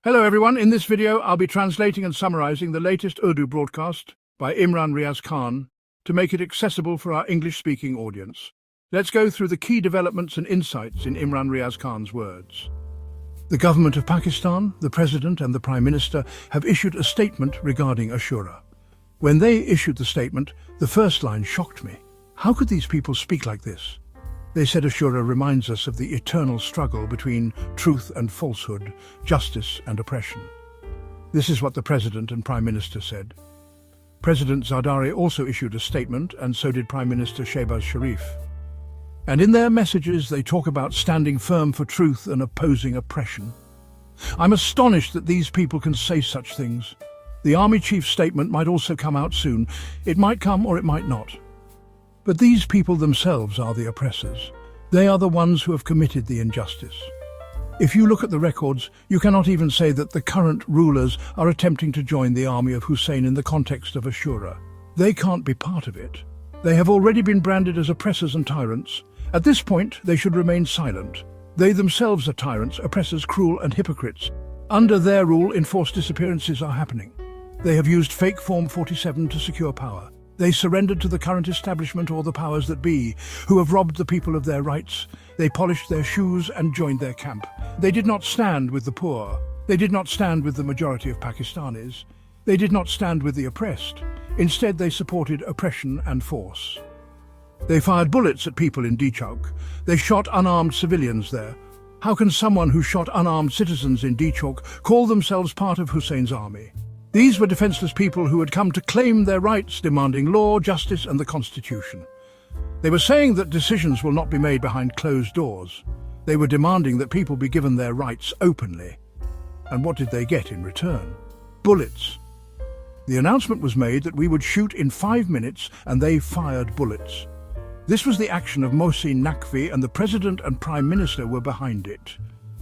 Hello everyone, in this video I'll be translating and summarizing the latest Urdu broadcast by Imran Riaz Khan to make it accessible for our English-speaking audience. Let's go through the key developments and insights in Imran Riaz Khan's words. The government of Pakistan, the President and the Prime Minister have issued a statement regarding Ashura. When they issued the statement, the first line shocked me. How could these people speak like this? They said Ashura reminds us of the eternal struggle between truth and falsehood, justice and oppression. This is what the President and Prime Minister said. President Zardari also issued a statement, and so did Prime Minister Shahbaz Sharif. And in their messages they talk about standing firm for truth and opposing oppression. I'm astonished that these people can say such things. The Army Chief's statement might also come out soon. It might come or it might not. But these people themselves are the oppressors. They are the ones who have committed the injustice. If you look at the records, you cannot even say that the current rulers are attempting to join the army of Hussein in the context of Ashura. They can't be part of it. They have already been branded as oppressors and tyrants. At this point, they should remain silent. They themselves are tyrants, oppressors, cruel and hypocrites. Under their rule, enforced disappearances are happening. They have used fake Form 47 to secure power. They surrendered to the current establishment or the powers that be, who have robbed the people of their rights. They polished their shoes and joined their camp. They did not stand with the poor. They did not stand with the majority of Pakistanis. They did not stand with the oppressed. Instead, they supported oppression and force. They fired bullets at people in Dichok. They shot unarmed civilians there. How can someone who shot unarmed citizens in Dichok call themselves part of Hussein's army? These were defenseless people who had come to claim their rights, demanding law, justice and the Constitution. They were saying that decisions will not be made behind closed doors. They were demanding that people be given their rights openly. And what did they get in return? Bullets. The announcement was made that we would shoot in 5 minutes, and they fired bullets. This was the action of Mohsin Naqvi, and the President and Prime Minister were behind it.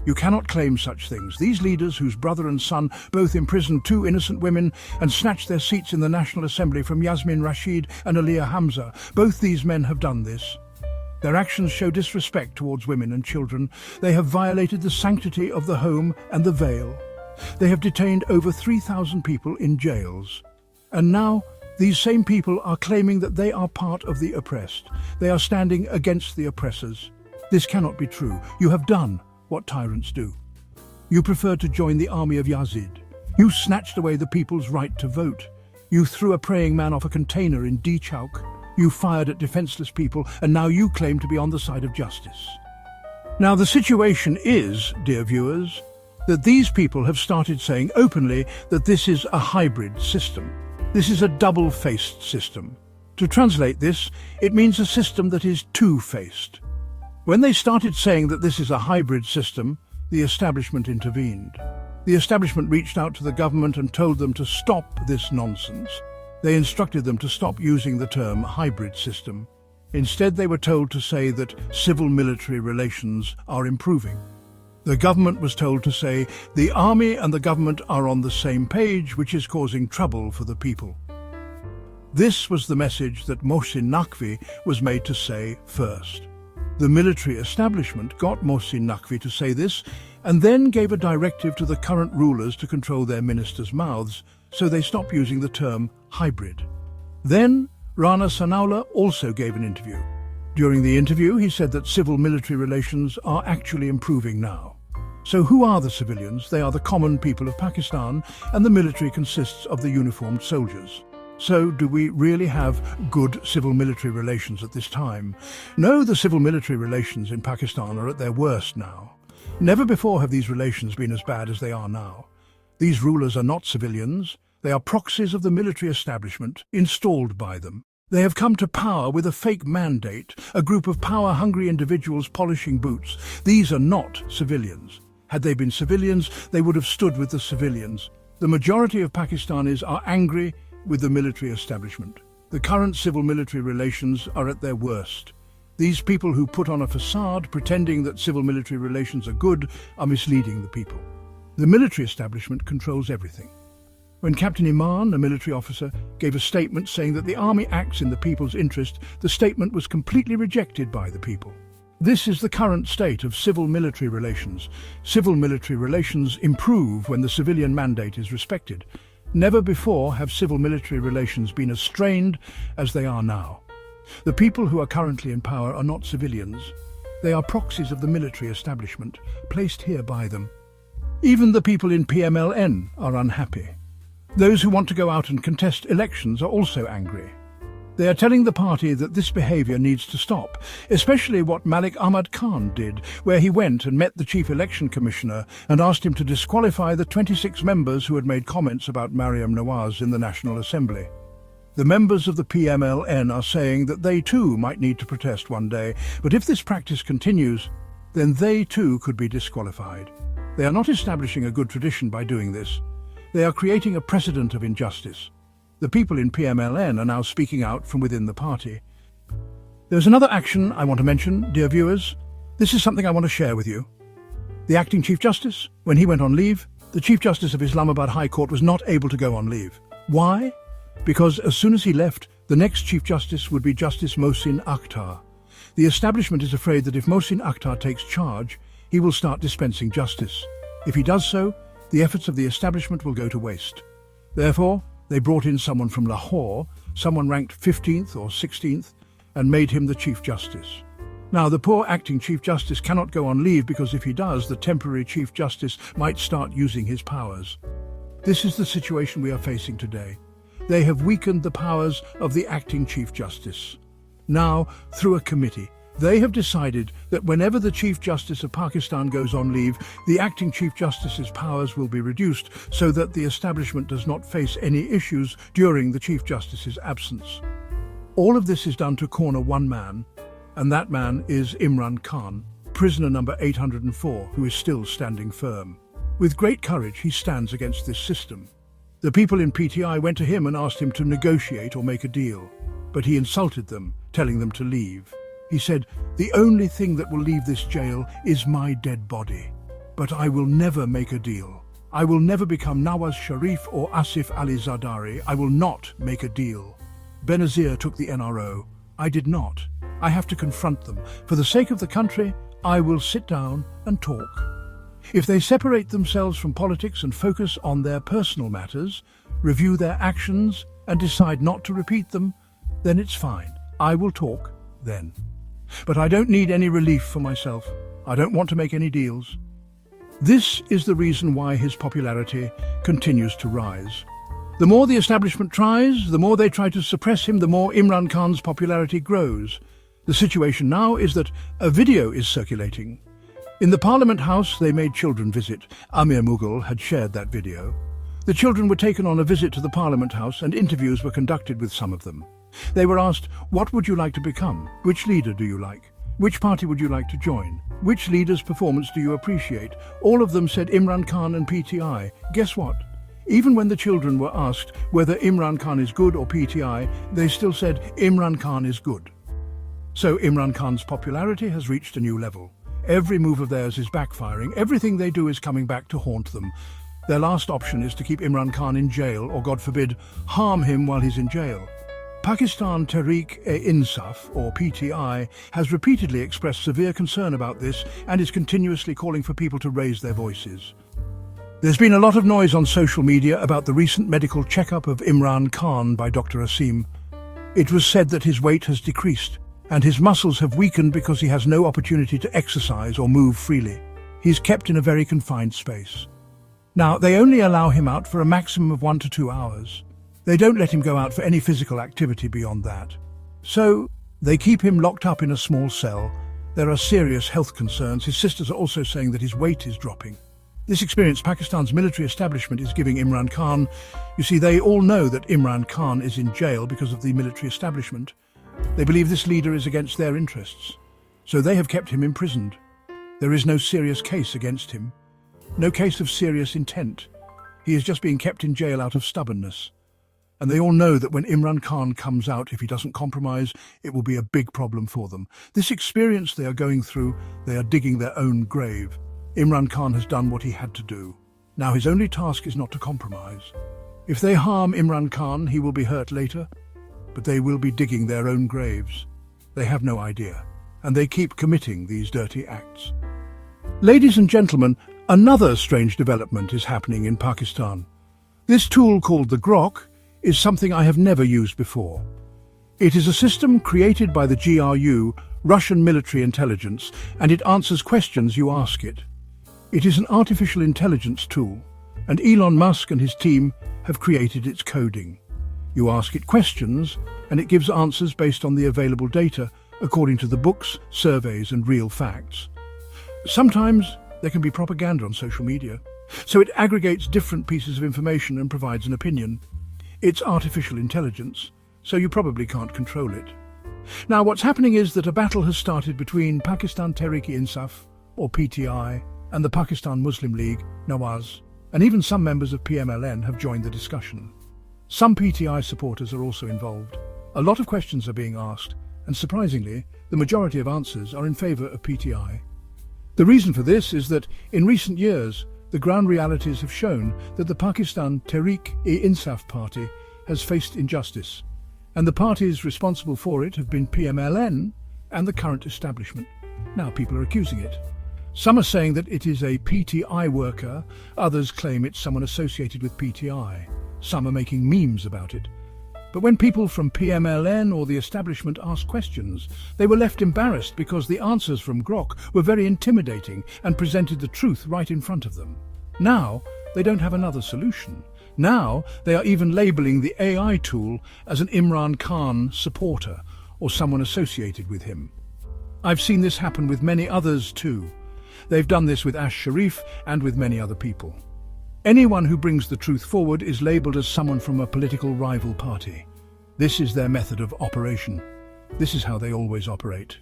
You cannot claim such things. These leaders, whose brother and son both imprisoned 2 innocent women and snatched their seats in the National Assembly from Yasmin Rashid and Aliyah Hamza, both these men have done this. Their actions show disrespect towards women and children. They have violated the sanctity of the home and the veil. They have detained over 3,000 people in jails. And now, these same people are claiming that they are part of the oppressed. They are standing against the oppressors. This cannot be true. You have done what tyrants do. You preferred to join the army of Yazid. You snatched away the people's right to vote. You threw a praying man off a container in Dichok. You fired at defenseless people, and now you claim to be on the side of justice. Now the situation is, dear viewers, that these people have started saying openly that this is a hybrid system. This is a double-faced system. To translate this, it means a system that is two-faced. When they started saying that this is a hybrid system, the establishment intervened. The establishment reached out to the government and told them to stop this nonsense. They instructed them to stop using the term hybrid system. Instead, they were told to say that civil-military relations are improving. The government was told to say the army and the government are on the same page, which is causing trouble for the people. This was the message that Mohsin Naqvi was made to say first. The military establishment got Mohsin Naqvi to say this and then gave a directive to the current rulers to control their ministers' mouths, so they stopped using the term hybrid. Then Rana Sanaullah also gave an interview. During the interview, he said that civil-military relations are actually improving now. So who are the civilians? They are the common people of Pakistan, and the military consists of the uniformed soldiers. So, do we really have good civil-military relations at this time? No, the civil-military relations in Pakistan are at their worst now. Never before have these relations been as bad as they are now. These rulers are not civilians. They are proxies of the military establishment, installed by them. They have come to power with a fake mandate, a group of power-hungry individuals polishing boots. These are not civilians. Had they been civilians, they would have stood with the civilians. The majority of Pakistanis are angry with the military establishment. The current civil-military relations are at their worst. These people who put on a facade pretending that civil-military relations are good are misleading the people. The military establishment controls everything. When Captain Imran, a military officer, gave a statement saying that the army acts in the people's interest, the statement was completely rejected by the people. This is the current state of civil-military relations. Civil-military relations improve when the civilian mandate is respected. Never before have civil-military relations been as strained as they are now. The people who are currently in power are not civilians. They are proxies of the military establishment, placed here by them. Even the people in PMLN are unhappy. Those who want to go out and contest elections are also angry. They are telling the party that this behaviour needs to stop, especially what Malik Ahmad Khan did, where he went and met the Chief Election Commissioner and asked him to disqualify the 26 members who had made comments about Mariam Nawaz in the National Assembly. The members of the PMLN are saying that they too might need to protest one day, but if this practice continues, then they too could be disqualified. They are not establishing a good tradition by doing this. They are creating a precedent of injustice. The people in PMLN are now speaking out from within the party. There's another action I want to mention, dear viewers. This is something I want to share with you. The acting Chief Justice, when he went on leave, the Chief Justice of Islamabad High Court was not able to go on leave. Why? Because as soon as he left, the next Chief Justice would be Justice Mohsin Akhtar. The establishment is afraid that if Mohsin Akhtar takes charge, he will start dispensing justice. If he does so, the efforts of the establishment will go to waste. Therefore, they brought in someone from Lahore, someone ranked 15th or 16th, and made him the Chief Justice. Now, the poor acting Chief Justice cannot go on leave because if he does, the temporary Chief Justice might start using his powers. This is the situation we are facing today. They have weakened the powers of the acting Chief Justice. Now, through a committee, they have decided that whenever the Chief Justice of Pakistan goes on leave, the acting Chief Justice's powers will be reduced so that the establishment does not face any issues during the Chief Justice's absence. All of this is done to corner one man, and that man is Imran Khan, prisoner number 804, who is still standing firm. With great courage, he stands against this system. The people in PTI went to him and asked him to negotiate or make a deal, but he insulted them, telling them to leave. He said, "The only thing that will leave this jail is my dead body. But I will never make a deal. I will never become Nawaz Sharif or Asif Ali Zardari. I will not make a deal." Benazir took the NRO. I did not. I have to confront them. For the sake of the country, I will sit down and talk. If they separate themselves from politics and focus on their personal matters, review their actions and decide not to repeat them, then it's fine. I will talk then. But I don't need any relief for myself. I don't want to make any deals. This is the reason why his popularity continues to rise. The more the establishment tries, the more they try to suppress him, the more Imran Khan's popularity grows. The situation now is that a video is circulating. In the Parliament House, they made children visit. Amir Mughal had shared that video. The children were taken on a visit to the Parliament House and interviews were conducted with some of them. They were asked, what would you like to become? Which leader do you like? Which party would you like to join? Which leader's performance do you appreciate? All of them said Imran Khan and PTI. Guess what? Even when the children were asked whether Imran Khan is good or PTI, they still said Imran Khan is good. So Imran Khan's popularity has reached a new level. Every move of theirs is backfiring. Everything they do is coming back to haunt them. Their last option is to keep Imran Khan in jail or, God forbid, harm him while he's in jail. Pakistan Tehreek-e-Insaf, or PTI, has repeatedly expressed severe concern about this and is continuously calling for people to raise their voices. There's been a lot of noise on social media about the recent medical checkup of Imran Khan by Dr. Asim. It was said that his weight has decreased and his muscles have weakened because he has no opportunity to exercise or move freely. He's kept in a very confined space. Now, they only allow him out for a maximum of 1 to 2 hours. They don't let him go out for any physical activity beyond that. So, they keep him locked up in a small cell. There are serious health concerns. His sisters are also saying that his weight is dropping. This experience Pakistan's military establishment is giving Imran Khan. You see, they all know that Imran Khan is in jail because of the military establishment. They believe this leader is against their interests. So they have kept him imprisoned. There is no serious case against him. No case of serious intent. He is just being kept in jail out of stubbornness. And they all know that when Imran Khan comes out, if he doesn't compromise, it will be a big problem for them. This experience they are going through, they are digging their own grave. Imran Khan has done what he had to do. Now his only task is not to compromise. If they harm Imran Khan, he will be hurt later, but they will be digging their own graves. They have no idea, and they keep committing these dirty acts. Ladies and gentlemen, another strange development is happening in Pakistan. This tool called the Grok is something I have never used before. It is a system created by the GRU, Russian military intelligence, and it answers questions you ask it. It is an artificial intelligence tool, and Elon Musk and his team have created its coding. You ask it questions, and it gives answers based on the available data, according to the books, surveys, and real facts. Sometimes there can be propaganda on social media, so it aggregates different pieces of information and provides an opinion. It's artificial intelligence, so you probably can't control it. Now, what's happening is that a battle has started between Pakistan Tehreek-e-Insaf, or PTI, and the Pakistan Muslim League, Nawaz, and even some members of PMLN have joined the discussion. Some PTI supporters are also involved. A lot of questions are being asked, and surprisingly, the majority of answers are in favour of PTI. The reason for this is that, in recent years, the ground realities have shown that the Pakistan Tehreek-e-Insaf party has faced injustice, and the parties responsible for it have been PMLN and the current establishment. Now people are accusing it. Some are saying that it is a PTI worker, others claim it's someone associated with PTI. Some are making memes about it. But when people from PMLN or the establishment asked questions, they were left embarrassed because the answers from Grok were very intimidating and presented the truth right in front of them. Now, they don't have another solution. Now, they are even labelling the AI tool as an Imran Khan supporter or someone associated with him. I've seen this happen with many others too. They've done this with Sharif and with many other people. Anyone who brings the truth forward is labelled as someone from a political rival party. This is their method of operation. This is how they always operate.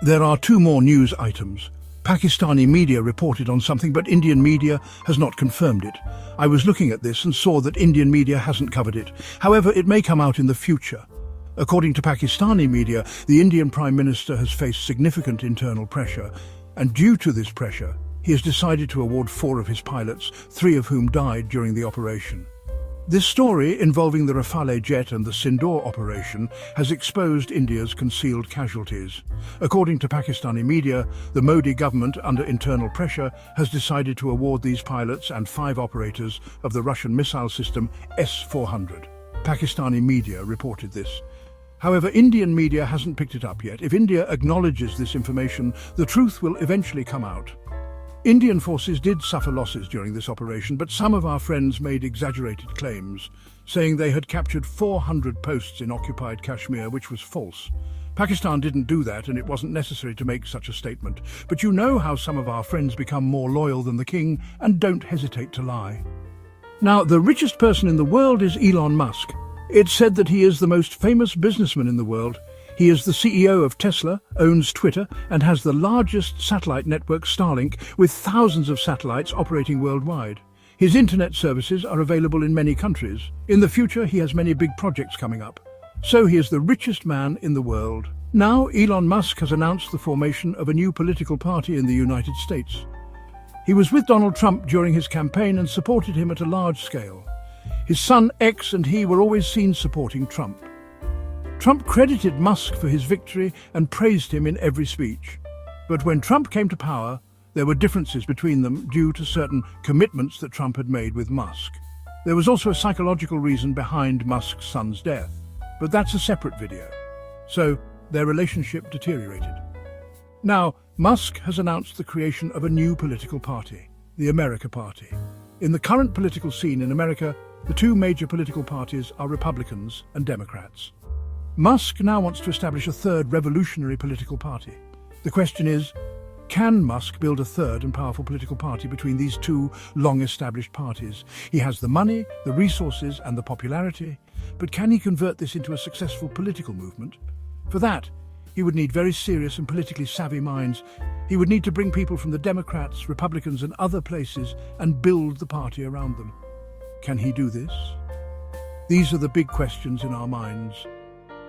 There are two more news items. Pakistani media reported on something, but Indian media has not confirmed it. I was looking at this and saw that Indian media hasn't covered it. However, it may come out in the future. According to Pakistani media, the Indian Prime Minister has faced significant internal pressure, and due to this pressure, he has decided to award 4 of his pilots, 3 of whom died during the operation. This story, involving the Rafale jet and the Sindoor operation, has exposed India's concealed casualties. According to Pakistani media, the Moeed government, under internal pressure, has decided to award these pilots and 5 operators of the Russian missile system S-400. Pakistani media reported this. However, Indian media hasn't picked it up yet. If India acknowledges this information, the truth will eventually come out. Indian forces did suffer losses during this operation, but some of our friends made exaggerated claims, saying they had captured 400 posts in occupied Kashmir, which was false. Pakistan didn't do that, and it wasn't necessary to make such a statement. But you know how some of our friends become more loyal than the king and don't hesitate to lie. Now, the richest person in the world is Elon Musk. It's said that he is the most famous businessman in the world. He is the CEO of Tesla, owns Twitter, and has the largest satellite network, Starlink, with thousands of satellites operating worldwide. His internet services are available in many countries. In the future, he has many big projects coming up. So he is the richest man in the world. Now, Elon Musk has announced the formation of a new political party in the United States. He was with Donald Trump during his campaign and supported him at a large scale. His son X and he were always seen supporting Trump. Trump credited Musk for his victory and praised him in every speech. But when Trump came to power, there were differences between them due to certain commitments that Trump had made with Musk. There was also a psychological reason behind Musk's son's death, but that's a separate video. So their relationship deteriorated. Now, Musk has announced the creation of a new political party, the America Party. In the current political scene in America, the 2 major political parties are Republicans and Democrats. Musk now wants to establish a 3rd revolutionary political party. The question is, can Musk build a 3rd and powerful political party between these 2 long-established parties? He has the money, the resources, and the popularity, but can he convert this into a successful political movement? For that, he would need very serious and politically savvy minds. He would need to bring people from the Democrats, Republicans, and other places and build the party around them. Can he do this? These are the big questions in our minds.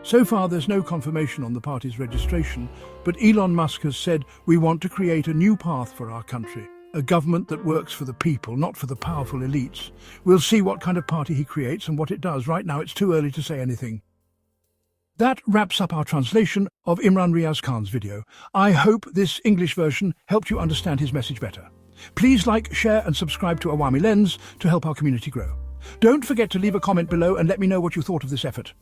So far, there's no confirmation on the party's registration, but Elon Musk has said we want to create a new path for our country, a government that works for the people, not for the powerful elites. We'll see what kind of party he creates and what it does. Right now, it's too early to say anything. That wraps up our translation of Imran Riaz Khan's video. I hope this English version helped you understand his message better. Please like, share and subscribe to Awami Lens to help our community grow. Don't forget to leave a comment below and let me know what you thought of this effort.